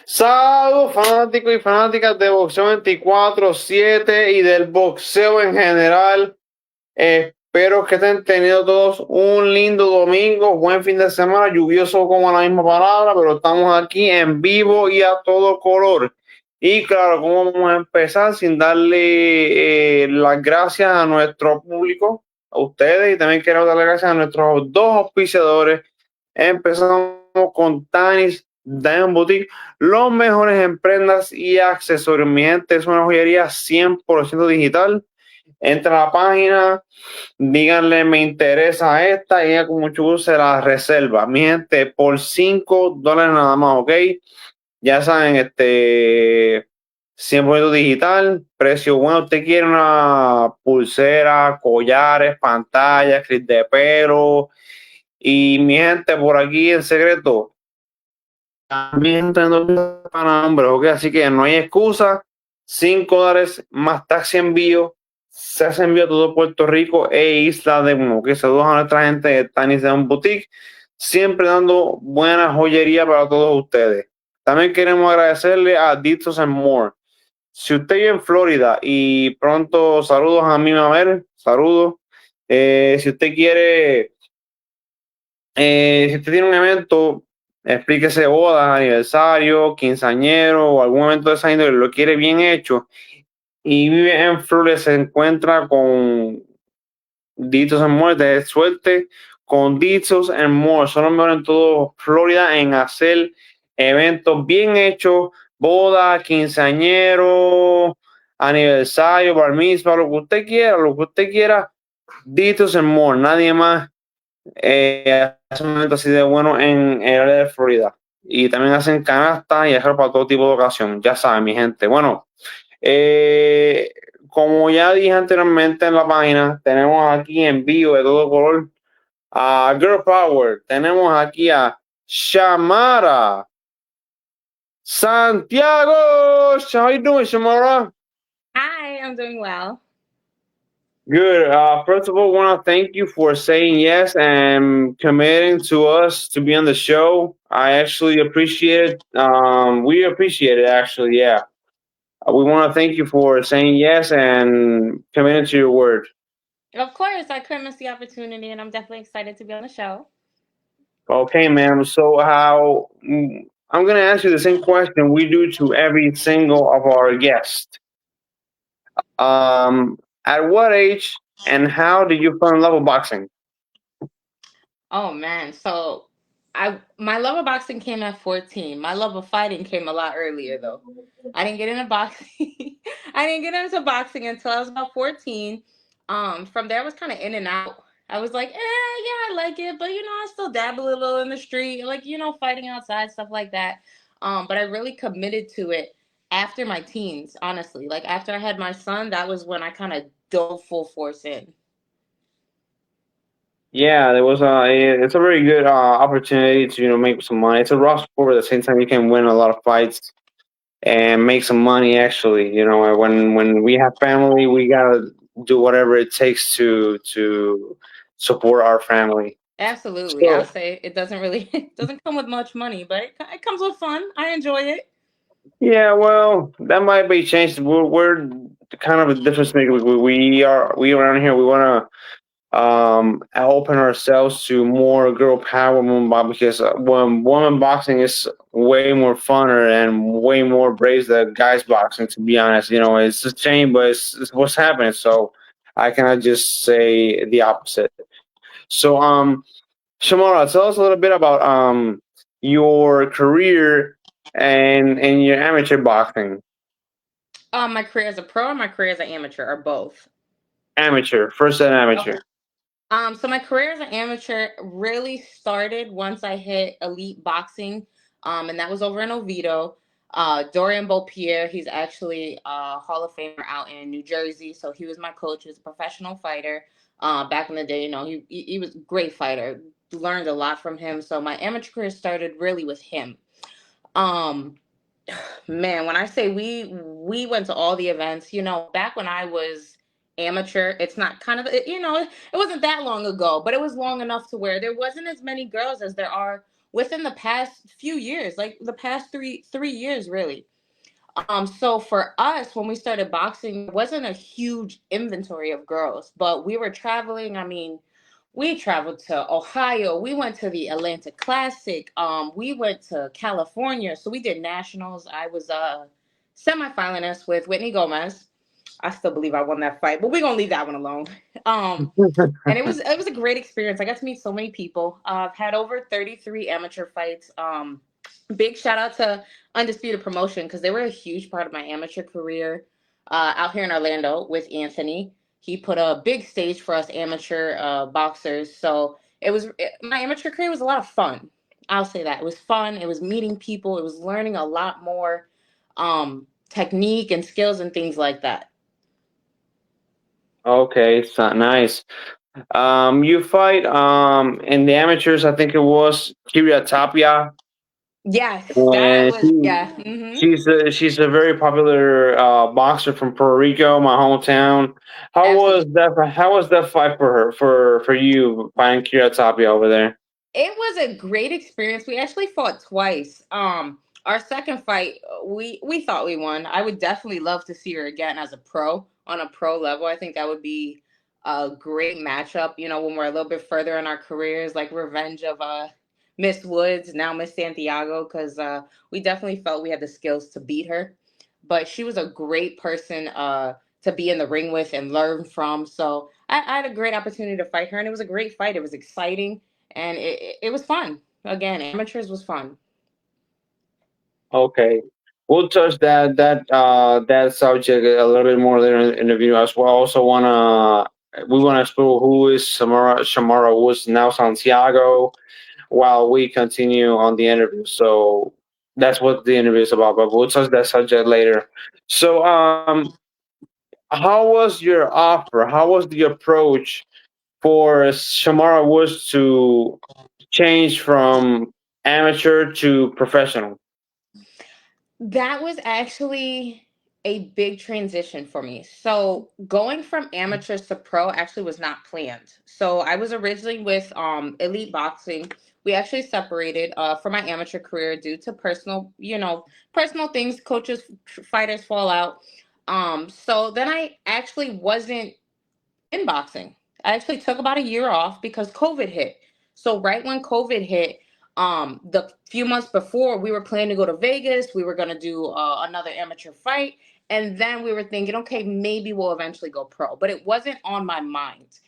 Saludos fanáticos y fanáticas de Boxeo 24/7 y del boxeo en general. Espero que estén teniendo todos un lindo domingo, buen fin de semana, lluvioso como la misma palabra, pero estamos aquí en vivo y a todo color. Y claro, ¿cómo vamos a empezar sin darle las gracias a nuestro público, a ustedes? Y también quiero darle gracias a nuestros dos auspiciadores. Empezamos con Tanis Diamond Boutique, los mejores en prendas y accesorios. Mi gente, es una joyería 100% digital. Entra a la página, díganle me interesa esta y ella con mucho gusto se la reserva. Mi gente, por $5 nada más, ¿ok? Ya saben, 100% digital, precio bueno. Usted quiere una pulsera, collares, pantallas, clip de pelo. Y mi gente, por aquí en secreto, también tengo para hombres, ¿ok? Así que no hay excusa. $5 más taxi envío. Se hace envío a todo Puerto Rico e Isla de Uno. Que saludos a nuestra gente de Tanis de Boutique. Siempre dando buena joyería para todos ustedes. También queremos agradecerle a Ditos and More. Si usted vive en Florida y pronto, saludos a mi mamá, saludos. Si usted quiere si usted tiene un evento, explíquese boda, aniversario, quinceañero o algún evento de esa índole, lo quiere bien hecho y vive en Florida, se encuentra con Ditos and More, de suerte con Ditos and More. Son los mejores en todo Florida en hacer eventos bien hechos, boda, quinceañero, aniversario, bar mitzvah, lo que usted quiera, Ditos and More, nadie más hace un momento así de bueno en el área de Florida. Y también hacen canastas y dejar para todo tipo de ocasión. Ya saben, mi gente. Bueno, eh, como ya dije anteriormente en la página, tenemos aquí en vivo de todo color a Girl Power. Tenemos aquí a Shamara Santiago. How you doing, Shamara? Hi, I'm doing well. Good. First of all, want to thank you for saying yes and committing to us to be on the show. I actually appreciate it. We appreciate it, actually. Yeah. We want to thank you for saying yes and committing to your word. Of course, I couldn't miss the opportunity, and I'm definitely excited to be on the show. Okay, ma'am. So, I'm going to ask you the same question we do to every single of our guests. At what age and how did you fall in love with boxing? Oh man, so I my love of boxing came at 14. My love of fighting came a lot earlier though. I didn't get into boxing. I didn't get into boxing until I was about 14. From there I was kind of in and out. I was like, yeah, I like it, but I still dabble a little in the street, like fighting outside, stuff like that. But I really committed to it after my teens, honestly. Like after I had my son, that was when I kind of dove full force in. Yeah, there was it's a very good opportunity to make some money. It's a rough sport, but at the same time you can win a lot of fights and make some money. Actually, when we have family, we gotta do whatever it takes to support our family. Absolutely. I'll So say it doesn't really it doesn't come with much money, but it comes with fun. I enjoy it. yeah, well, that might be changed. We're kind of a difference maker. We around here. We want to open ourselves to more girl power women because when women boxing is way more funner and way more brave than guys boxing. To be honest, it's a shame, but it's what's happening. So I cannot just say the opposite. So Shamara, tell us a little bit about your career and your amateur boxing. My career as a pro and my career as an amateur or both. Amateur, first and Okay. amateur. So my career as an amateur really started once I hit elite boxing, and that was over in Oviedo. Dorian Beaupierre, he's actually a Hall of Famer out in New Jersey. So he was my coach. He was a professional fighter. Back in the day, he was a great fighter. Learned a lot from him. So my amateur career started really with him. Um, Man, when I say we went to all the events, back when I was amateur, it's not kind of it wasn't that long ago, but it was long enough to where there wasn't as many girls as there are within the past few years, like the past three years, really. So for us, when we started boxing, it wasn't a huge inventory of girls, but we were traveling. I mean, we traveled to Ohio. We went to the Atlanta Classic. We went to California. So we did nationals. I was a semifinalist with Whitney Gomez. I still believe I won that fight, but we're gonna leave that one alone. Um, and it was a great experience. I got to meet so many people. I've had over 33 amateur fights. Big shout out to Undisputed Promotion because they were a huge part of my amateur career out here in Orlando with Anthony. He put a big stage for us amateur boxers. So my amateur career was a lot of fun. I'll say that. It was fun. It was meeting people. It was learning a lot more technique and skills and things like that. Okay, so nice. You fight in the amateurs. I think it was Kiria Tapia, Yes, that and was, yeah. she's a very popular boxer from Puerto Rico, my hometown. Absolutely. How was that fight for her for you fighting Kiria Tapia over there? It was a great experience. We actually fought twice. Our second fight, we thought we won. I would definitely love to see her again as a pro on a pro level. I think that would be a great matchup. You know, when we're a little bit further in our careers, like revenge of Miss Woods, now Miss Santiago, because we definitely felt we had the skills to beat her. But she was a great person to be in the ring with and learn from. So I had a great opportunity to fight her, and it was a great fight. It was exciting and it was fun. Again, amateurs was fun. Okay, we'll touch that subject a little bit more later in the video as well. Also wanna we wanna explore who is Shamara Woods now Santiago while we continue on the interview. So that's what the interview is about. But we'll touch that subject later. So how was your offer? How was the approach for Shamara Woods to change from amateur to professional? That was actually a big transition for me. So going from amateurs to pro actually was not planned. So I was originally with Elite Boxing. We actually separated for my amateur career due to personal things. Coaches, fighters fall out. So then I actually wasn't in boxing. I actually took about a year off because COVID hit. So right when COVID hit, the few months before, we were planning to go to Vegas. We were gonna do another amateur fight, and then we were thinking, okay, maybe we'll eventually go pro. But it wasn't on my mind.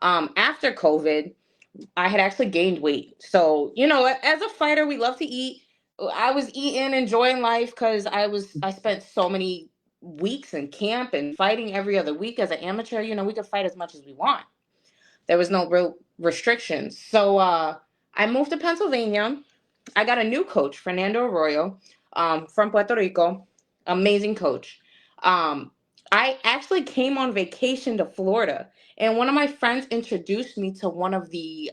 After COVID, I had actually gained weight. So as a fighter, we love to eat. I was eating, enjoying life because I spent so many weeks in camp and fighting every other week as an amateur. We could fight as much as we want. There was no real restrictions. So I moved to Pennsylvania. I got a new coach, Fernando Arroyo, from Puerto Rico. Amazing coach. Um, I actually came on vacation to Florida, and one of my friends introduced me to one of the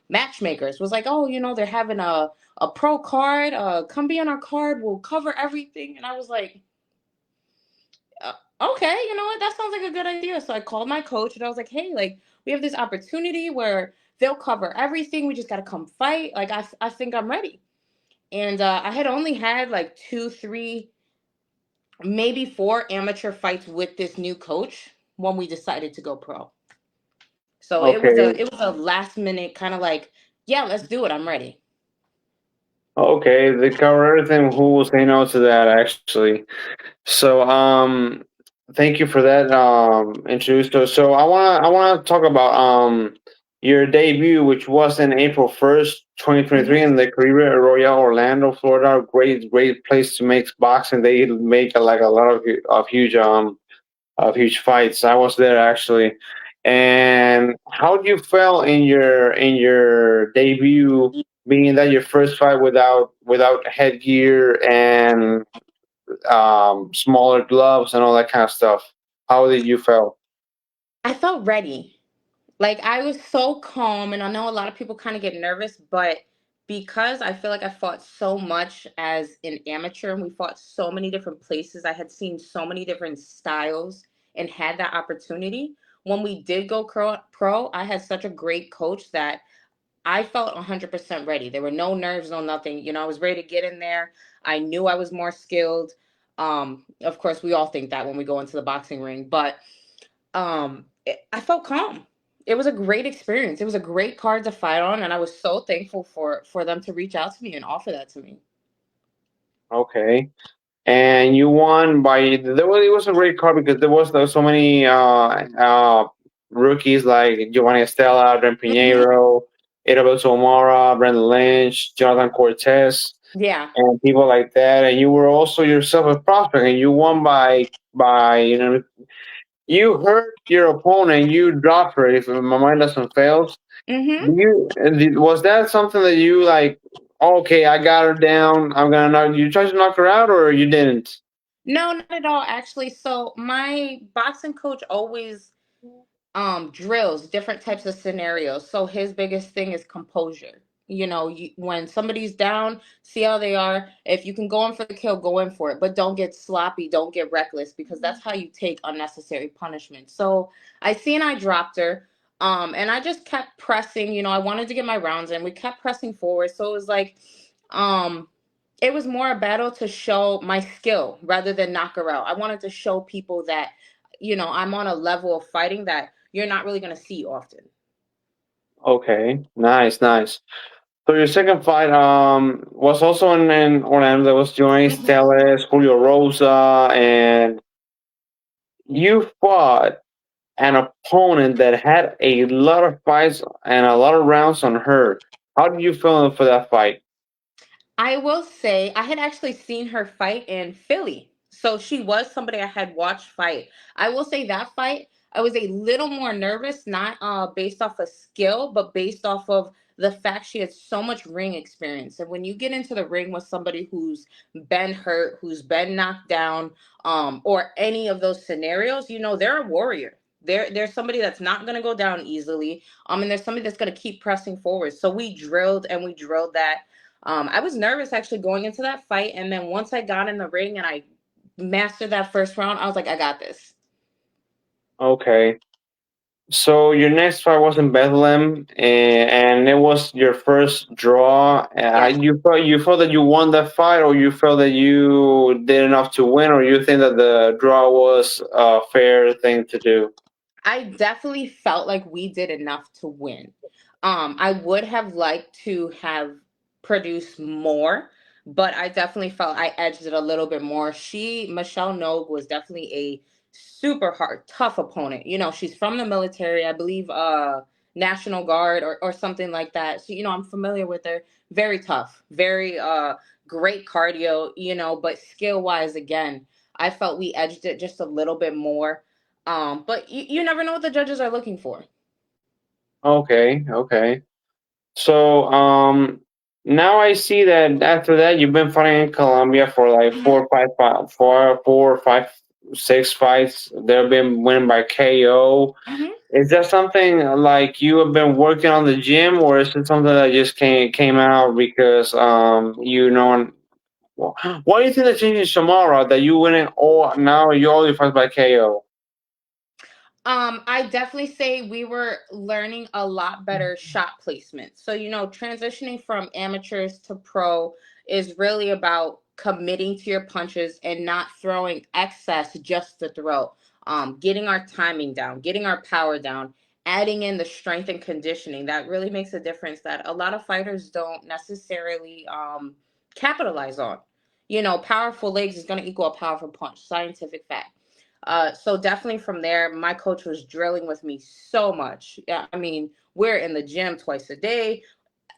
matchmakers. Was like, oh, they're having a pro card. Come be on our card. We'll cover everything. And I was like, okay, you know what? That sounds like a good idea. So I called my coach and I was like, hey, like we have this opportunity where they'll cover everything. We just got to come fight. Like I think I'm ready. And I had only had like two, three, maybe four amateur fights with this new coach when we decided to go pro. So it was Okay. a last minute kind of like, yeah, let's do it. I'm ready. Okay, the cover thing. Who will say no to that? Actually, so thank you for that introduce. So I wanna talk about your debut, which was in April 1st, 2023, Hmm. in the Carrera Royal Orlando, Florida. Great place to make boxing. They make like a lot of huge fights. I was there actually. And how do you feel in your debut, being that your first fight without headgear and smaller gloves and all that kind of stuff? How did you feel? I felt ready. Like I was so calm, and I know a lot of people kind of get nervous, but because I feel like I fought so much as an amateur and we fought so many different places, I had seen so many different styles and had that opportunity. When we did go pro, I had such a great coach that I felt 100% ready. There were no nerves, no nothing. I was ready to get in there. I knew I was more skilled. Of course, we all think that when we go into the boxing ring, but I felt calm. It was a great experience. It was a great card to fight on, and I was so thankful for them to reach out to me and offer that to me. Okay. And you won by it was a great card because there was so many rookies like Giovanni Estella, Adrian Hmm. Pinheiro, Isabel Somora, Brandon Lynch, Jonathan Cortez, Yeah. and people like that. And you were also yourself a prospect, and you won by you hurt your opponent, you dropped her. If my mind doesn't fail, Hmm. was that something that you like? Okay, I got her down. I'm gonna knock. You tried to knock her out, or you didn't? No, not at all, actually. So my boxing coach always drills different types of scenarios. So his biggest thing is composure. When somebody's down, see how they are. If you can go in for the kill, go in for it, but don't get sloppy, don't get reckless, because that's how you take unnecessary punishment. So I dropped her, and I just kept pressing. I wanted to get my rounds in. We kept pressing forward, so it was like, um it was more a battle to show my skill rather than knock her out. I wanted to show people that, I'm on a level of fighting that you're not really going to see often. Okay, nice, nice. So your second fight was also in Orlando. There was Johnny Hmm. Stelles, Julio Rosa, and you fought an opponent that had a lot of fights and a lot of rounds on her. How did you feel for that fight? I will say I had actually seen her fight in Philly. So she was somebody I had watched fight. I will say that fight, I was a little more nervous, not based off of skill, but based off of the fact she had so much ring experience. And when you get into the ring with somebody who's been hurt, who's been knocked down, or any of those scenarios, they're a warrior. There's somebody that's not gonna go down easily. And there's somebody that's gonna keep pressing forward. So we drilled and we drilled that. I was nervous actually going into that fight, and then once I got in the ring and I mastered that first round, I was like, I got this. Okay. So your next fight was in Bethlehem, and it was your first draw. Yes. You felt that you won that fight, or you felt that you did enough to win, or you think that the draw was a fair thing to do? I definitely felt like we did enough to win. I would have liked to have produced more, but I definitely felt I edged it a little bit more. Michelle Nogue, was definitely a super hard, tough opponent. She's from the military, I believe, National Guard or something like that. So, I'm familiar with her. Very tough, very great cardio, but skill wise, again, I felt we edged it just a little bit more. But you never know what the judges are looking for. Okay, okay. So now I see that after that you've been fighting in Colombia for like Hmm. 4, 5 fights. They've been winning by KO. Hmm. Is that something like you have been working on the gym, or is it something that just came out because why do you think that changing Shamara that you winning all now you only fight by KO? I definitely say we were learning a lot better shot placement. So, transitioning from amateurs to pro is really about committing to your punches and not throwing excess just to throw. Getting our timing down, getting our power down, adding in the strength and conditioning. That really makes a difference that a lot of fighters don't necessarily capitalize on. Powerful legs is going to equal a powerful punch. Scientific fact. So definitely from there, my coach was drilling with me so much. Yeah, I mean, we're in the gym twice a day,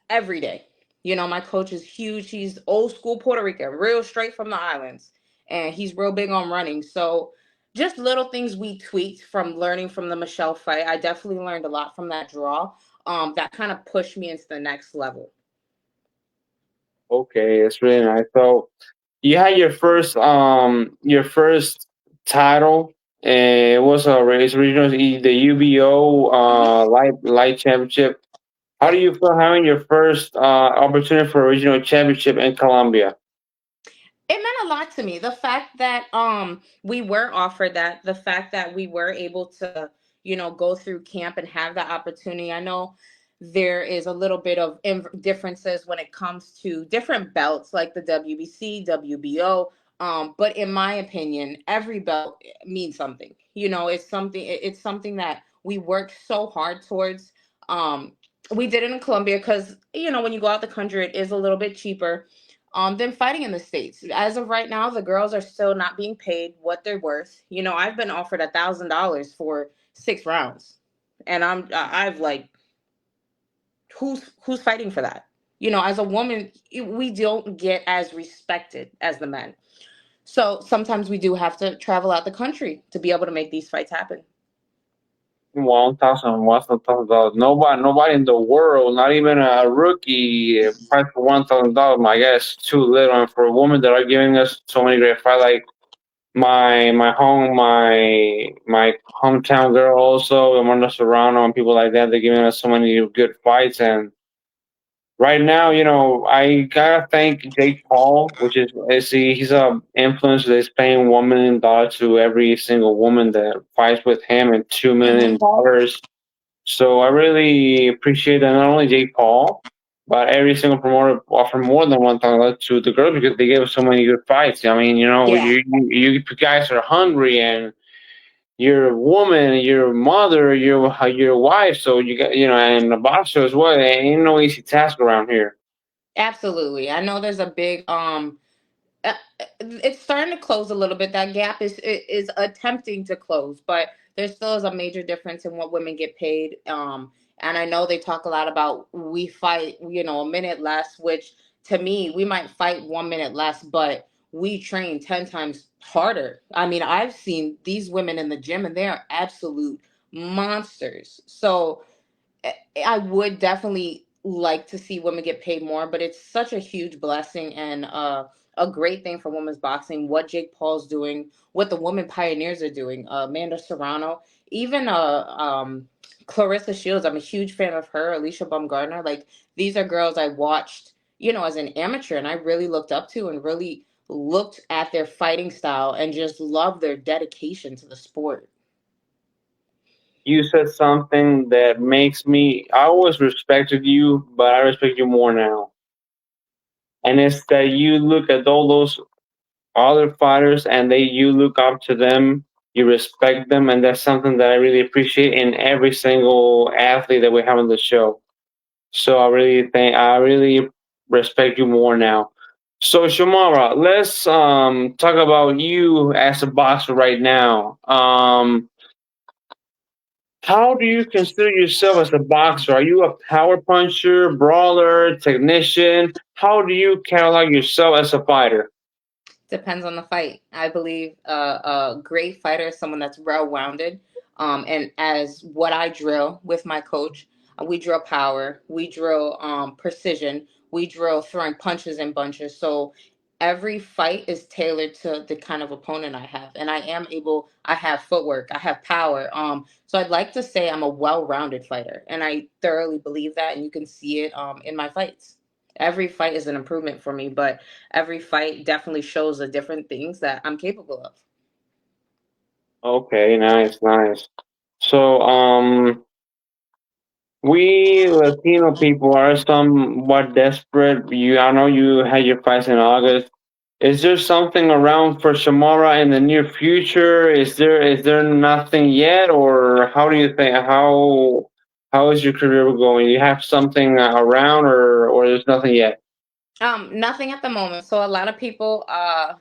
every day. My coach is huge. He's old school Puerto Rican, real straight from the islands, and he's real big on running. So just little things we tweaked from learning from the Michelle fight. I definitely learned a lot from that draw. That kind of pushed me into the next level. Okay, it's really nice. So you had your first title. It was a race regional the UBO Mhm. light championship. How do you feel having your first opportunity for a regional championship in Colombia? It meant a lot to me. The fact that we were offered that, the fact that we were able to, go through camp and have that opportunity. I know There is a little bit of differences when it comes to different belts like the WBC, WBO. But in my opinion, every belt means something. It's something. It's something that we worked so hard towards. Um, we did it in Colombia because when you go out the country, it is a little bit cheaper than fighting in the States. As of right now, the girls are still not being paid what they're worth. I've been offered $1,000 for 6 rounds, and I've like, who's fighting for that? As a woman, we don't get as respected as the men. So sometimes we do have to travel out the country to be able to make these fights happen. $1,000. Nobody in the world, not even a rookie, fight for $1,000. I guess too little. And for a woman that are giving us so many great fights, like my hometown girl, also Amanda Serrano, and people like that, they're giving us so many good fights. And right now, I gotta thank Jake Paul, which he's a influencer that's paying $1 million to every single woman that fights with him, and $2 million. So I really appreciate that, not only Jake Paul, but every single promoter offer more than $1,000 to the girls because they gave us so many good fights. I mean, Yeah. you guys are hungry, and you're a woman, you're a mother, you're a wife, so you got, and a boxer as well. It ain't no easy task around here. Absolutely. I know there's a big it's starting to close a little bit. That gap is attempting to close, but there still is a major difference in what women get paid. And I know they talk a lot about we fight, a minute less, which to me, we might fight 1 minute less, but we train 10 times harder. I mean, I've seen these women in the gym and they are absolute monsters. So I would definitely like to see women get paid more, but it's such a huge blessing and a great thing for women's boxing. What Jake Paul's doing, what the women pioneers are doing, Amanda Serrano, even Clarissa Shields. I'm a huge fan of her. Alicia Baumgartner. Like, these are girls I watched, as an amateur, and I really looked up to and really looked at their fighting style and just loved their dedication to the sport. You said something that makes me. I always respected you, but I respect you more now. And it's that you look at all those other fighters, and you look up to them, you respect them, and that's something that I really appreciate in every single athlete that we have on the show. So I really respect you more now. So Shamara, let's talk about you as a boxer right now. How do you consider yourself as a boxer? Are you a power puncher, brawler, technician? How do you catalog yourself as a fighter? Depends on the fight. I believe a great fighter is someone that's well rounded. And as what I drill with my coach, we drill power, we drill precision, we drill throwing punches and bunches. So every fight is tailored to the kind of opponent I have, and I have footwork, I have power. So I'd like to say I'm a well-rounded fighter, and I thoroughly believe that, and you can see it in my fights. Every fight is an improvement for me, but every fight definitely shows the different things that I'm capable of. Okay, nice, nice. So, we Latino people are somewhat desperate. I know you had your fights in August. Is there something around for Shamara in the near future? Is there nothing yet, or how do you think how is your career going? Do you have something around, or there's nothing yet? Nothing at the moment. So a lot of people I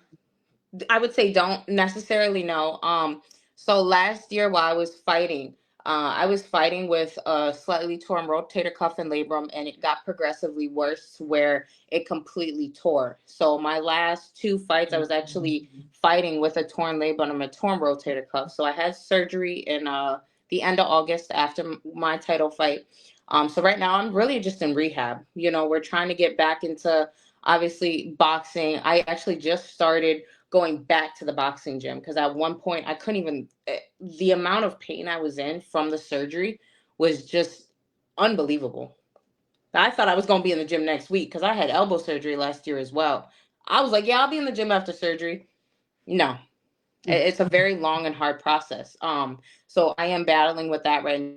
would say don't necessarily know. So last year while I was fighting with a slightly torn rotator cuff and labrum, and it got progressively worse to where it completely tore. So my last two fights, I was actually fighting with a torn labrum and a torn rotator cuff. So I had surgery in the end of August after my title fight. So right now I'm really just in rehab. We're trying to get back into obviously boxing. I actually just started going back to the boxing gym because at one point I couldn't even the amount of pain I was in from the surgery was just unbelievable. I thought I was going to be in the gym next week because I had elbow surgery last year as well. I was like, yeah, I'll be in the gym after surgery. No, it's a very long and hard process. So I am battling with that right now.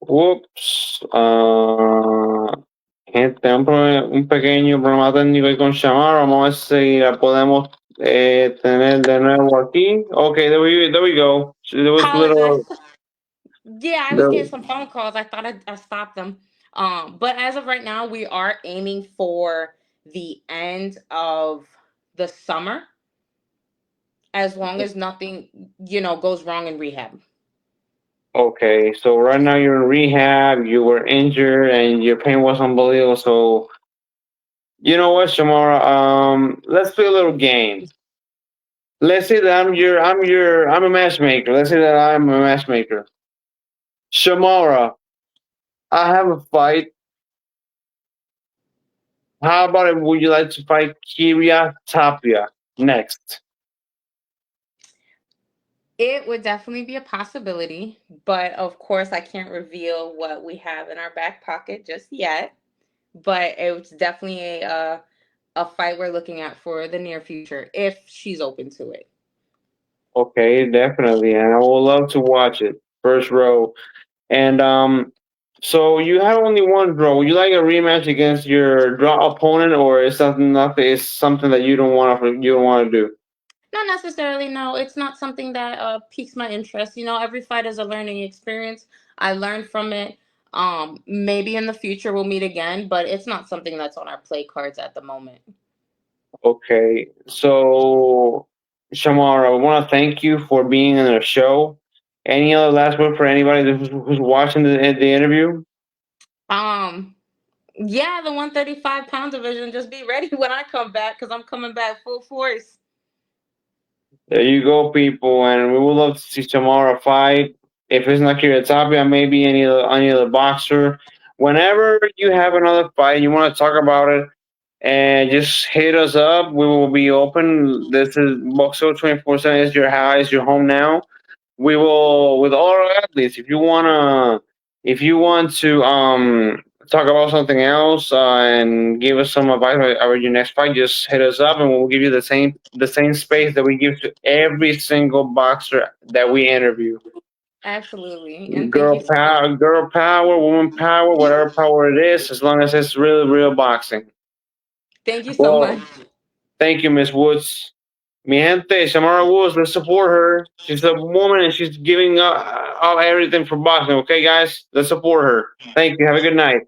Whoops. Gente, un pequeño problema técnico ahí con Shamara. Vamos a ver si la podemos tener de nuevo aquí. Okay, there we go. There was Apologize. little. Yeah, I was getting There, some phone calls. I thought I stopped them. But as of right now, we are aiming for the end of the summer, as long as nothing, goes wrong in rehab. okay, so right now you're in rehab. You were injured, and your pain was unbelievable. So you know what, Shamara? Let's play a little game. Let's say that I'm a matchmaker. Let's say that I'm a matchmaker. Shamara, I have a fight. How about it? Would you like to fight Kiria Tapia next? It would definitely be a possibility, but of course, I can't reveal what we have in our back pocket just yet. But it's definitely a fight we're looking at for the near future if she's open to it. Okay, definitely, and I would love to watch it. First row, and so you have only one draw. Would you like a rematch against your draw opponent, or is something nothing? Is something that you don't want to do? Not necessarily, no. It's not something that piques my interest. Every fight is a learning experience. I learned from it. Maybe in the future we'll meet again, but it's not something that's on our play cards at the moment. Okay, so Shamara, I want to thank you for being in the show. Any other last word for anybody who's watching the interview? Um, yeah, the 135-pound division. Just be ready when I come back because I'm coming back full force. There you go, people, and we would love to see Shamara fight. If it's not Kiritapia, maybe any other boxer. Whenever you have another fight, you want to talk about it, and just hit us up. We will be open. This is Boxo 24/7 is your house, is your home now. We will with all our athletes. If you want to talk about something else and give us some advice about your next fight, just hit us up and we'll give you the same space that we give to every single boxer that we interview. Absolutely, and thank you so much. Girl power, woman power, whatever power it is, as long as it's really real boxing. Thank you so much. Well, thank you, Miss Woods. Mi gente, Shamara Woods, let's support her. She's a woman and she's giving up everything for boxing. Okay, guys, let's support her. Thank you. Have a good night.